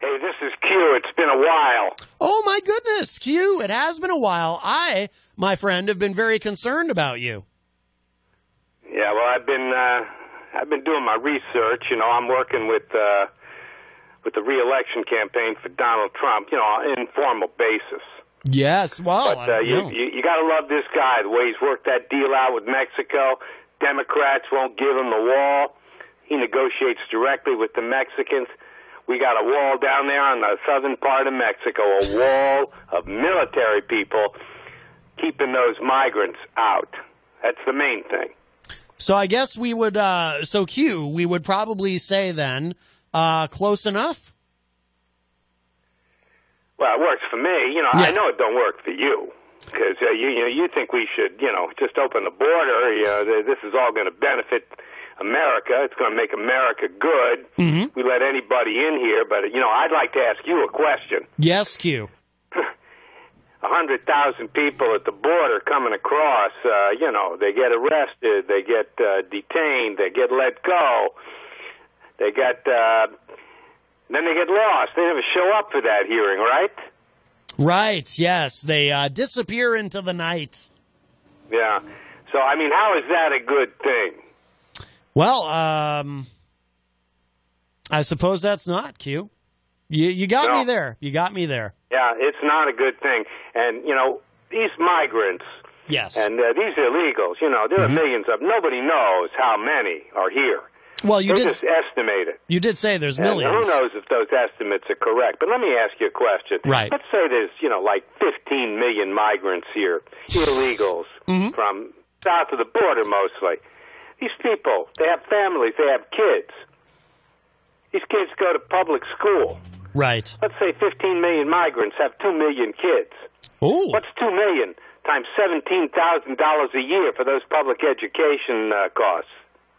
Hey, this is Q. It's been a while. Oh, my goodness, Q. It has been a while. I, my friend, have been very concerned about you. Yeah, well, I've been doing my research. You know, I'm working with the re-election campaign for Donald Trump, you know, on an informal basis. Yes, well, But you got to love this guy, the way he's worked that deal out with Mexico. Democrats won't give him the wall. He negotiates directly with the Mexicans. We got a wall down there on the southern part of Mexico, a wall of military people keeping those migrants out. That's the main thing. So I guess we would, so Q, we would probably say then, close enough? Well, it works for me. You know, Yeah. I know it don't work for you because you think we should, you know, just open the border. You know, this is all going to benefit America. It's going to make America good. Mm-hmm. We let anybody in here, but, you know, I'd like to ask you a question. Yes, Q. 100,000 people at the border coming across, you know, they get arrested, they get detained, they get let go, then they get lost. They never show up for that hearing, right? Right, yes. They disappear into the night. Yeah. So, I mean, how is that a good thing? Well, I suppose that's not, Q. You got me there. You got me there. Yeah, it's not a good thing. And, you know, these migrants, Yes. and these illegals, you know, there are millions of them. Nobody knows how many are here. Well, you They did. just estimate it. You did say there's And millions. who knows if those estimates are correct? But let me ask you a question. Right. Let's say there's, you know, like 15 million migrants here, illegals, from south of the border mostly. These people, they have families, they have kids. These kids go to public school. Right. Let's say 15 million migrants have 2 million kids. Oh. What's 2 million times $17,000 a year for those public education costs?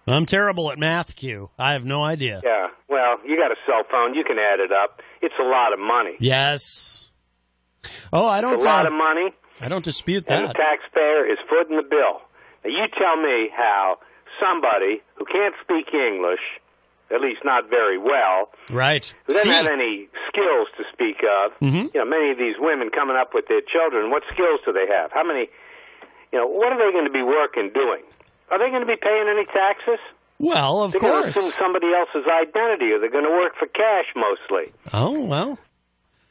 I'm terrible at math, Q. I have no idea. Yeah, well, you got a cell phone. You can add it up. It's a lot of money. Yes. Oh, I don't. It's a lot of money. I don't dispute And the that. taxpayer is footing the bill. Now, you tell me how somebody who can't speak English, at least not very well, Right. who doesn't See. have any skills to speak of, you know, many of these women coming up with their children, what skills do they have? How many, you know, what are they going to be working doing? Are they going to be paying any taxes? Well, of They're going to course. assume somebody else's identity, or they're going to work for cash mostly. Oh, well.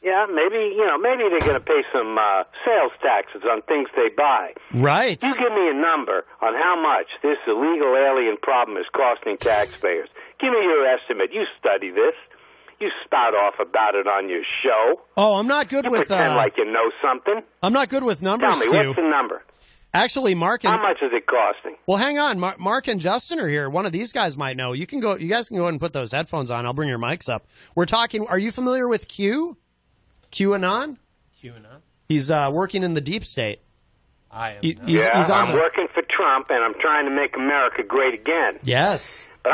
Yeah, maybe, you know, maybe they're going to pay some sales taxes on things they buy. Right. You give me a number on how much this illegal alien problem is costing taxpayers. Give me your estimate. You study this. You spout off about it on your show. Oh, I'm not good You with. pretend like you know something. I'm not good with numbers, Tell me, Q. what's the number? Actually, Mark and How much is it costing? well, hang on. Mark and Justin are here. One of these guys might know. You guys can go ahead and put those headphones on. I'll bring your mics up. We're talking. Are you familiar with Q? QAnon? QAnon? He's working in the deep state. I am He- not. he's on I'm the- working for Trump, and I'm trying to make America great again. Yes. But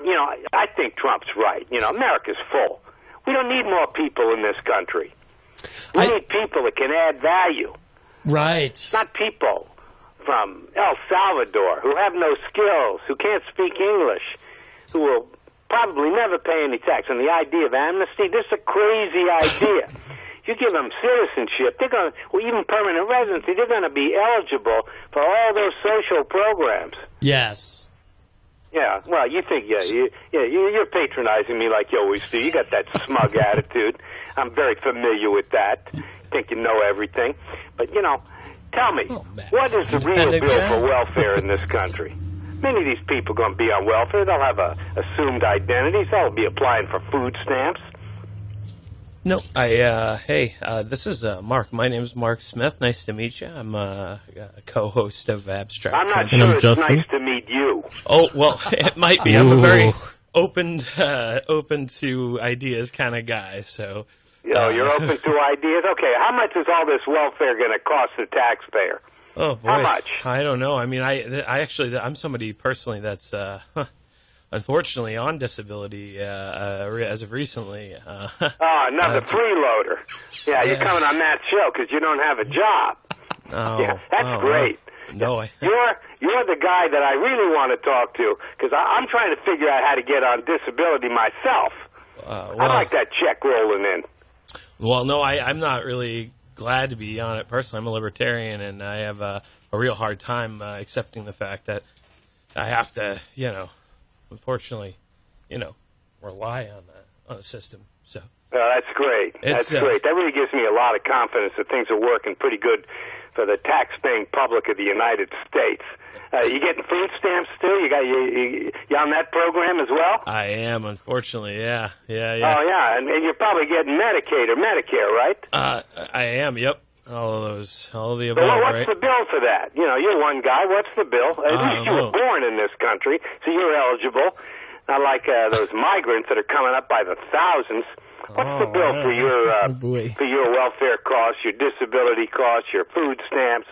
you know, I think Trump's right. You know, America's full. We don't need more people in this country. We need people that can add value, Right. not people from El Salvador who have no skills, who can't speak English, who will probably never pay any tax. And the idea of amnesty, this is a crazy idea. You give them citizenship, they're going to, or even permanent residency, they're going to be eligible for all those social programs. Yes. Yeah, well, you think, you're patronizing me like you always do. You got that smug attitude. I'm very familiar with that. Think you know everything. But, you know, tell me, what is the real bill for welfare in this country? Many of these people are going to be on welfare. They'll have assumed identities. They'll be applying for food stamps. No, hey, this is Mark. My name is Mark Smith. Nice to meet you. I'm a co-host of Abstract. I'm not Trend. sure it's Justin. nice to meet you. Oh, well, it might be. I'm a very open to ideas kind of guy, so. You know, you're open to ideas. Okay, how much is all this welfare going to cost the taxpayer? Oh, boy. How much? I don't know. I mean, I'm somebody personally that's, unfortunately on disability as of recently. Another freeloader. Yeah, you're coming on that show because you don't have a job. Oh, Yeah, that's great. No, You're the guy that I really want to talk to because I'm trying to figure out how to get on disability myself. I like that check rolling in. Well, no, I'm not really glad to be on it personally. I'm a libertarian, and I have a real hard time accepting the fact that I have to, unfortunately, rely on the system. So that's great. That's great. That really gives me a lot of confidence that things are working pretty good for the tax-paying public of the United States. You getting food stamps still? You on that program as well? I am, unfortunately. Yeah. Oh yeah, and you're probably getting Medicaid or Medicare, right? I am. Yep. All of the above. So what's right? the bill for that? You're one guy. What's the bill? At least you were born in this country, so you're eligible. Not like those migrants that are coming up by the thousands. What's the bill for your welfare costs, your disability costs, your food stamps,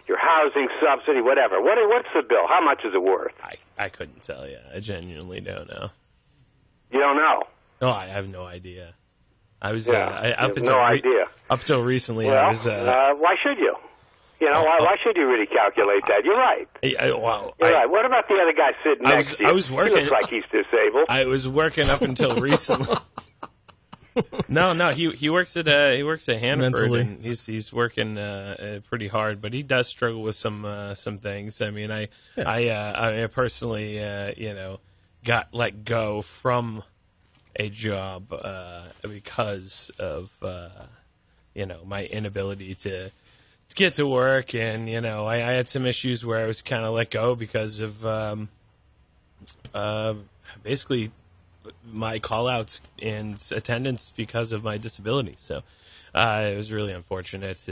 your housing subsidy, whatever? What's the bill? How much is it worth? I couldn't tell you. I genuinely don't know. You don't know? No, I have no idea. I was idea. Up until recently, well, I was. Why should you? Why should you really calculate that? You're right. You're right. What about the other guy sitting next to you? I was working. He looks like he's disabled. I was working up until recently. No, he works at Hannaford, Mentally. and he's working pretty hard, but he does struggle with some things. I mean, I personally got let go from a job because of my inability to get to work, and I had some issues where I was kind of let go because of basically my call-outs and attendance because of my disability. So it was really unfortunate.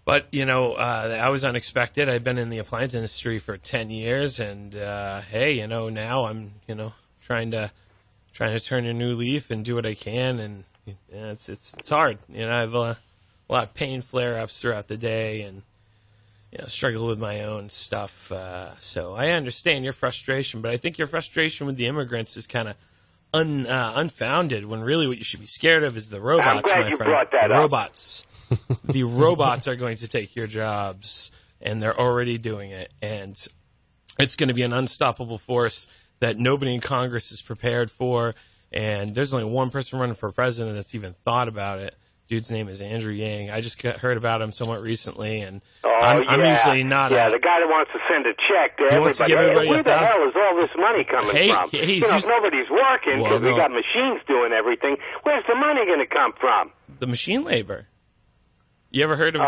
But, I was unexpected. I've been in the appliance industry for 10 years, and, hey, now I'm, trying to turn a new leaf and do what I can, and it's hard. I have a lot of pain flare-ups throughout the day, and struggle with my own stuff. So I understand your frustration, but I think your frustration with the immigrants is kind of unfounded, when really what you should be scared of is the robots, I'm glad my you friend. brought that the up. robots. The robots are going to take your jobs, and they're already doing it. And it's going to be an unstoppable force that nobody in Congress is prepared for. And there's only one person running for president that's even thought about it. Dude's name is Andrew Yang. I just heard about him somewhat recently, and I'm usually not. Yeah, the guy that wants to send a check to wants to everybody. give everybody Where the hell is all this money coming from? If nobody's working because we got machines doing everything, where's the money going to come from? The machine labor. You ever heard of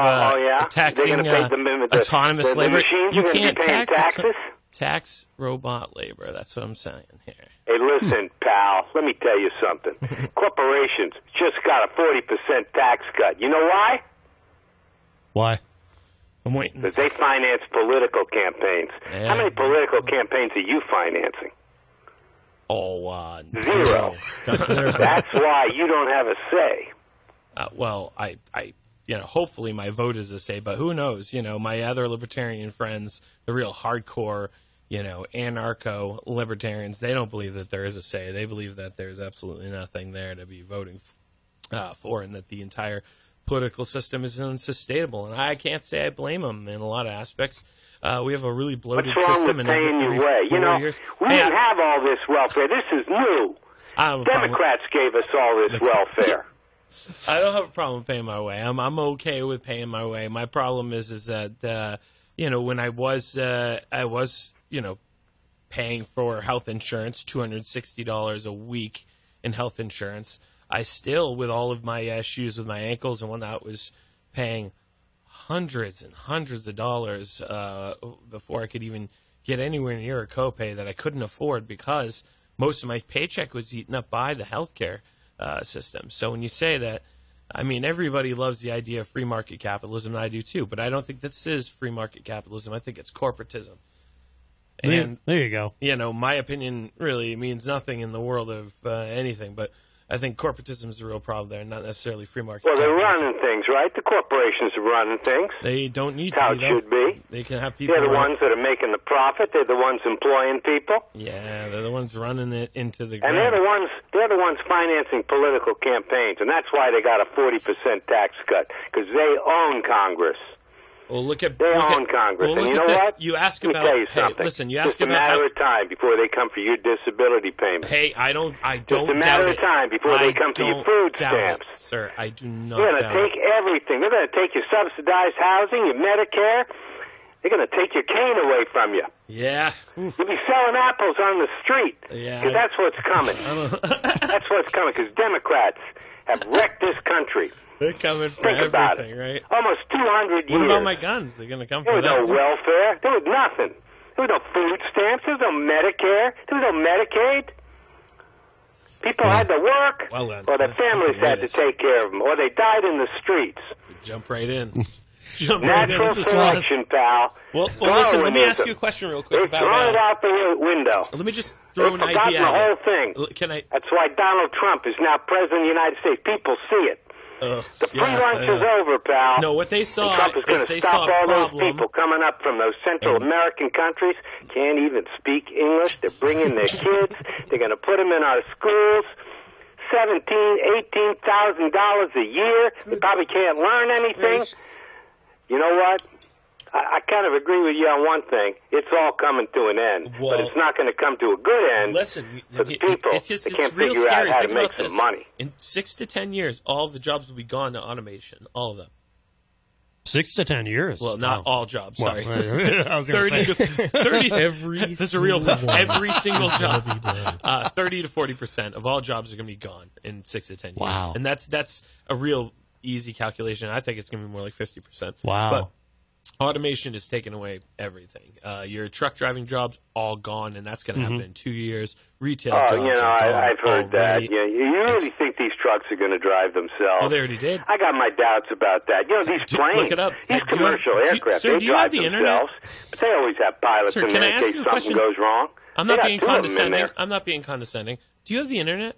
taxing autonomous the labor? Machines You are can't be paying taxes. Tax robot labor. That's what I'm saying here. Hey, listen, pal, let me tell you something. Corporations just got a 40% tax cut. You know why? Why? I'm waiting. Because they finance political campaigns. Yeah. How many political campaigns are you financing? Zero. That's why you don't have a say. Well, I hopefully my vote is a say, but who knows? My other libertarian friends, the real hardcore, anarcho-libertarians, they don't believe that there is a say. They believe that there's absolutely nothing there to be voting for, and that the entire political system is unsustainable. And I can't say I blame them in a lot of aspects. We have a really bloated system. What's wrong with paying your way? We didn't have all this welfare. This is new. Democrats gave us all this welfare. I don't have a problem paying my way. I'm okay with paying my way. My problem is that when I was paying for health insurance, $260 a week in health insurance, I still, with all of my issues with my ankles and whatnot, was paying hundreds and hundreds of dollars before I could even get anywhere near a copay that I couldn't afford, because most of my paycheck was eaten up by the healthcare system. So when you say that, everybody loves the idea of free market capitalism, and I do too, but I don't think this is free market capitalism. I think it's corporatism. And there you go. My opinion really means nothing in the world of anything, but I think corporatism is the real problem there, not necessarily free market. Well, they're running things, right? The corporations are running things. They don't need to. How it should be. They can have people. They're the ones that are making the profit. They're the ones employing people. Yeah, they're the ones running it into the ground. And they're the ones financing political campaigns, and that's why they got a 40% tax cut, because they own Congress. Well, look at they own Congress. Well, and you look know at this. what? You ask Let me about. tell you Hey, something. listen. You ask Just a about. matter of time before they come for your disability payment. Hey, I don't. Just a matter of time before they come for your food stamps. Sir, I do not. They're going to take everything. They're going to take your subsidized housing, your Medicare. They're going to take your cane away from you. Yeah. You'll be selling apples on the street. Yeah. Because that's what's coming. That's what's coming. Because Democrats have wrecked this country. They're coming for Think about it. right? Almost 200 years. What about my guns? They're going to come for There was that. no welfare. There was nothing. There was no food stamps. There was no Medicare. There was no Medicaid. People had to work, or their families had to take care of them, or they died in the streets. Jump right in. Natural selection, pal. Well, listen, let me ask you a question real quick. They've thrown it out the window. Let me just throw an They've idea forgotten the out. whole thing. Can I? That's why Donald Trump is now president of the United States. People see it. The free lunch is over, pal. No, what they saw and Trump is going to stop all those people coming up from those Central American countries, can't even speak English. They're bringing their kids. They're going to put them in our schools. $18,000 a year. They probably can't learn anything. You know what? I kind of agree with you on one thing. It's all coming to an end. But it's not going to come to a good end for the people. They can't figure out how to make some money. In 6 to 10 years, all of the jobs will be gone to automation. All of them. 6 to 10 years. Well, not all jobs. Sorry, I was going 30 to say. to 30. That's a real every single job. 30 to 40% of all jobs are going to be gone in 6 to 10 years. Wow. And that's a real easy calculation. I think it's going to be more like 50%. Wow. But automation is taking away everything. Your truck driving jobs all gone, and that's going to happen in 2 years. Retail jobs are gone I've heard already. that. Yeah, you really think these trucks are going to drive themselves? Oh, they already did. I got my doubts about that. You know, these planes, look it up. these commercial aircraft, sir, they drive themselves, but they always have pilots Sir, in can there I in ask case you a something question? goes wrong. I'm not They got being two of them in condescending. there. I'm not being condescending. Do you have the internet?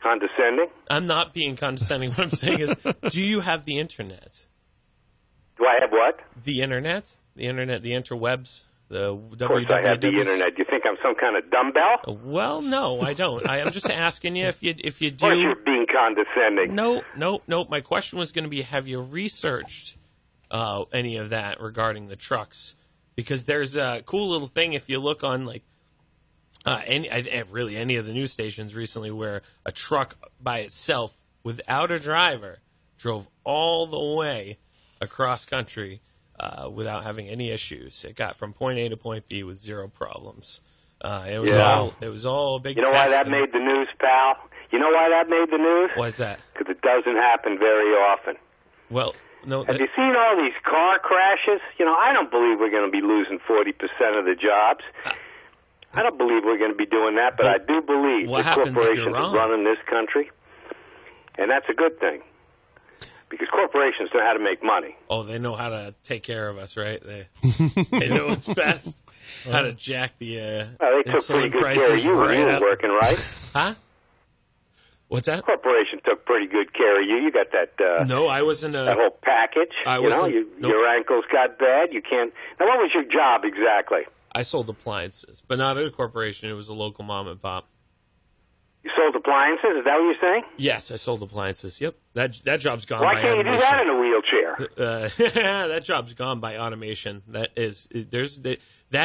Condescending? I'm not being condescending. What I'm saying is, do you have the internet? Do I have what? The internet, the interwebs, the Of course I have the internet. You think I'm some kind of dumbbell? Well, no, I don't. I'm just asking you if you do. Of course you're being condescending. No. My question was going to be: have you researched any of that regarding the trucks? Because there's a cool little thing if you look on like any of the news stations recently where a truck by itself without a driver drove all the way across country without having any issues. It got from point A to point B with zero problems. It was all a big. You know why that made the news, pal? You know why that made the news? Why is that? Because it doesn't happen very often. Well, no. Have you seen all these car crashes? You know, I don't believe we're going to be losing 40% of the jobs. I don't believe we're going to be doing that, but I do believe the corporations are running this country, and that's a good thing. Because corporations know how to make money. Oh, they know how to take care of us, right? They know what's best. How to jack the they took pretty good care of you when you were working, right? Huh? What's that? Corporation took pretty good care of you. You got that. No, I wasn't. That whole package. Your ankles got bad. You can't. Now, what was your job exactly? I sold appliances, but not at a corporation. It was a local mom and pop. You sold appliances? Is that what you're saying? Yes, I sold appliances. Yep, that job's gone. Why by can't automation. you do that in a wheelchair? That job's gone by automation. That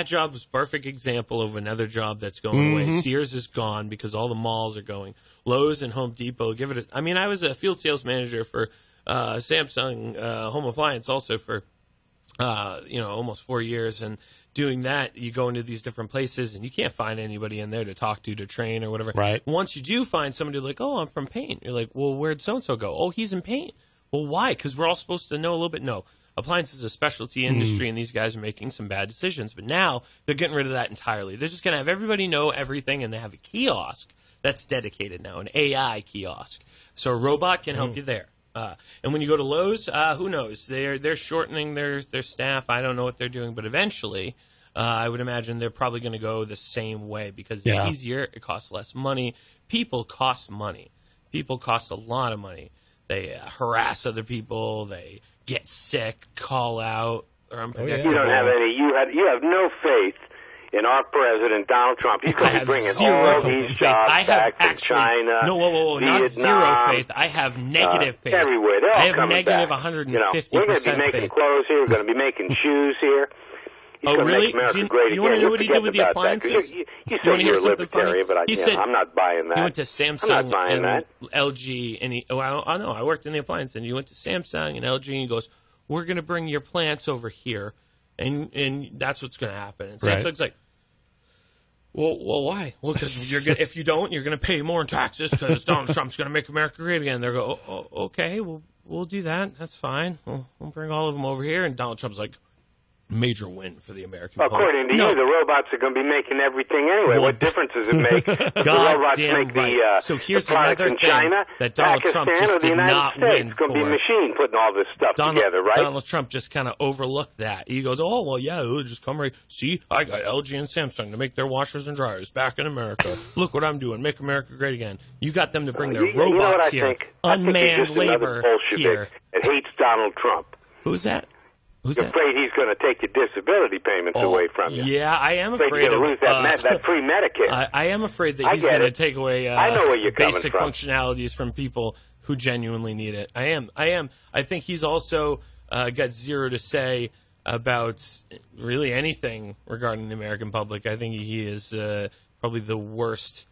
job is a perfect example of another job that's going away. Sears is gone because all the malls are going. Lowe's and Home Depot. I was a field sales manager for Samsung Home Appliance also for almost 4 years, and doing that, you go into these different places and you can't find anybody in there to talk to train or whatever. Right. Once you do find somebody like, oh, I'm from paint. You're like, well, where'd so-and-so go? Oh, he's in paint. Well, why? Because we're all supposed to know a little bit. No. Appliance is a specialty industry, and these guys are making some bad decisions. But now they're getting rid of that entirely. They're just going to have everybody know everything, and they have a kiosk that's dedicated now, an AI kiosk. So a robot can help you there. And when you go to Lowe's, who knows? They're shortening their staff. I don't know what they're doing, but eventually I would imagine they're probably going to go the same way because it's easier. It costs less money. People cost money. People cost a lot of money. They harass other people. They get sick, call out. Or You don't have any. You have no faith in our president, Donald Trump. He's going to be bringing all these jobs back from China, whoa, Vietnam, not zero faith. I have negative faith. Everywhere. They're all I have coming negative back. 150% we're going to be making faith. clothes here. We're going to be making shoes here. He's going really? to make America great you want to again. know what he did with the appliances? You say you're a libertarian, but I'm not buying that. He went to Samsung I'm not buying and that. LG, and I know, I worked in the appliance, and he went to Samsung and LG, and he goes, we're going to bring your plants over here, and that's what's going to happen. And Samsung's like, well, why? Well, because if you don't, you're going to pay more in taxes because Donald Trump's going to make America great again. They're go, okay, we'll do that. That's fine. We'll bring all of them over here. And Donald Trump's like, major win for the American public. According to you, the robots are going to be making everything anyway. Well, what difference does it make? The God robots damn make right. So here's the products another in thing China, that Donald Pakistan, Trump just or the did United not States. win It's going to be a for. machine putting all this stuff together, right? Donald Trump just kind of overlooked that. He goes, oh, well, yeah, it'll just come right. See, I got LG and Samsung to make their washers and dryers back in America. Look what I'm doing. Make America great again. You got them to bring their robots here. Unmanned labor here. That hates Donald Trump. Who's that? You're afraid he's going to take your disability payments away from you. Yeah, I am afraid you're going to lose that free Medicare. I am afraid that he's going to take away I know where you're basic coming from. functionalities from people who genuinely need it. I am. I think he's also got zero to say about really anything regarding the American public. I think he is probably the worst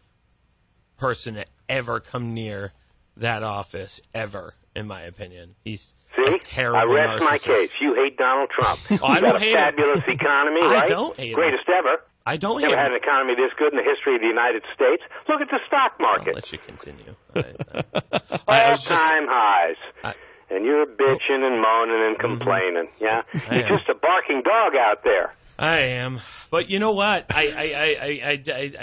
person to ever come near that office, ever, in my opinion. He's a terrible I rest narcissist. my case. You hate Donald Trump. I don't hate him. Fabulous economy, right? I don't hate him. Greatest ever. I don't hate Never had him. an economy this good in the history of the United States. Look at the stock market. I'll let you continue. All-time highs. And you're bitching and moaning and complaining. Yeah? You're just a barking dog out there. I am. But you know what? I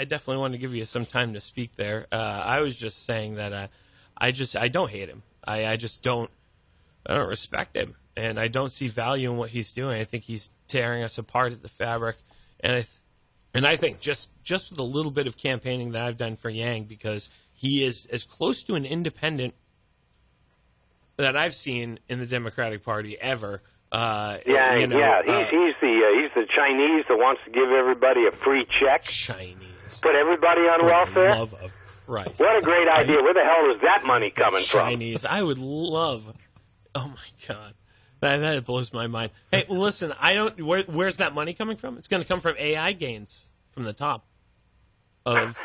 definitely want to give you some time to speak there. I was just saying that I don't hate him. I just don't respect him, and I don't see value in what he's doing. I think he's tearing us apart at the fabric, and I think just with a little bit of campaigning that I've done for Yang, because he is as close to an independent that I've seen in the Democratic Party ever. He's the Chinese that wants to give everybody a free check. Chinese. Put everybody on welfare. Love of Christ. What a great idea. Where the hell is that money coming from? Chinese. I would love. Oh my God, that blows my mind. Hey, listen, I don't. Where's that money coming from? It's going to come from AI gains from the top of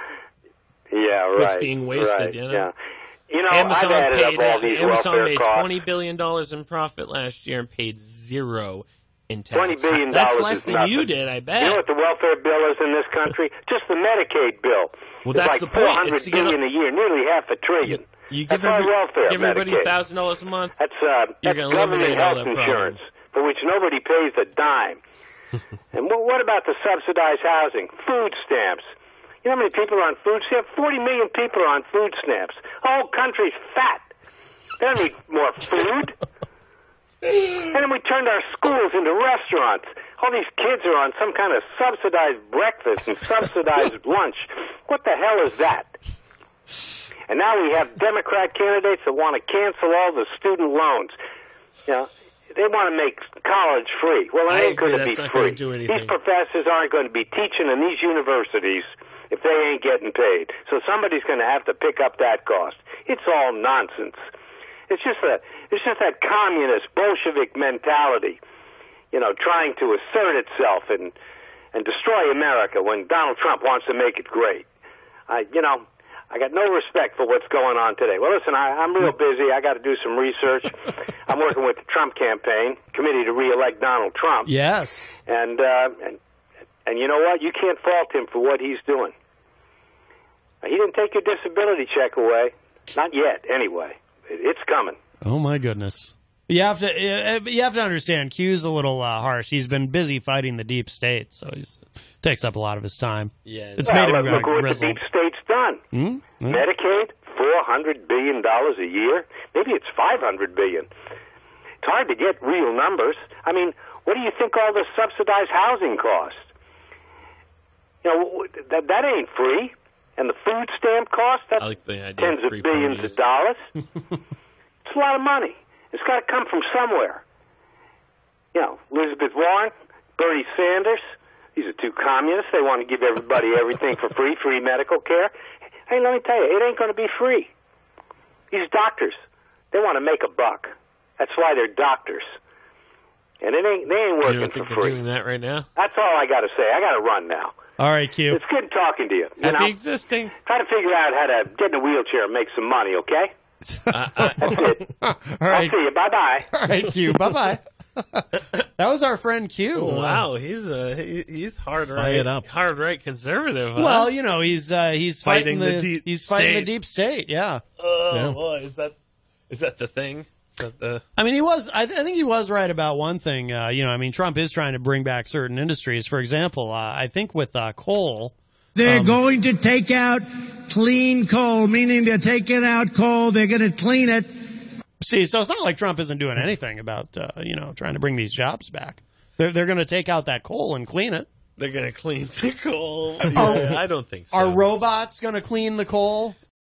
what's being wasted. Right, you know, yeah. Amazon I've added up all these welfare made costs. $20 billion in profit last year and paid zero in tax. $20 billion That's less is than nothing. you did, I bet. You know what the welfare bill is in this country? Just the Medicaid bill. Well, it's that's like the point. $400 billion a year, nearly $500 billion. You that's give our welfare. give everybody Medicaid. $1,000 a month. That's gonna government eliminate all health that insurance for which nobody pays a dime. And what about the subsidized housing? Food stamps. You know how many people are on food stamps? 40 million people are on food stamps. The whole country's fat. They don't need more food. And then we turned our schools into restaurants. All these kids are on some kind of subsidized breakfast and subsidized lunch. What the hell is that? And now we have Democrat candidates that want to cancel all the student loans. They want to make college free. Well, it ain't going to be free. These professors aren't going to be teaching in these universities if they ain't getting paid. So somebody's going to have to pick up that cost. It's all nonsense. It's just that communist Bolshevik mentality, trying to assert itself and destroy America when Donald Trump wants to make it great. I got no respect for what's going on today. Well, listen, I'm real busy. I got to do some research. I'm working with the Trump campaign committee to reelect Donald Trump. Yes. And you know what? You can't fault him for what he's doing. He didn't take your disability check away. Not yet, anyway. It's coming. Oh my goodness. You have to understand, Q's a little harsh. He's been busy fighting the deep state, so he takes up a lot of his time. Yeah, made him look what grizzled. the deep state's done. Mm-hmm. Medicaid, $400 billion a year. Maybe it's $500 billion. It's hard to get real numbers. I mean, what do you think all the subsidized housing costs? That ain't free. And the food stamp cost, that's tens of billions of dollars. It's a lot of money. It's got to come from somewhere. Elizabeth Warren, Bernie Sanders, These are two communists. They want to give everybody everything for free medical care. Hey, let me tell you, it ain't going to be free. These doctors, they want to make a buck. That's why they're doctors. And they ain't working you don't think for they're free. Doing that right now? That's all I got to say. I got to run now. All right, Q. It's good talking to you. Happy existing. Try to figure out how to get in a wheelchair and make some money, okay? That's it. All right. I'll see you. Bye-bye. All right, Q. Bye-bye. That was our friend Q. Wow, he's hard right conservative. Huh? Well, you know, he's fighting the deep state. Yeah. Oh boy, is that the thing? I mean, I think he was right about one thing. I mean, Trump is trying to bring back certain industries. For example, I think with coal, they're going to take out clean coal, meaning they're taking out coal. They're going to clean it. See, so it's not like Trump isn't doing anything about, trying to bring these jobs back. They're going to take out that coal and clean it. They're going to clean the coal. Yeah, I don't think so. Are robots going to clean the coal?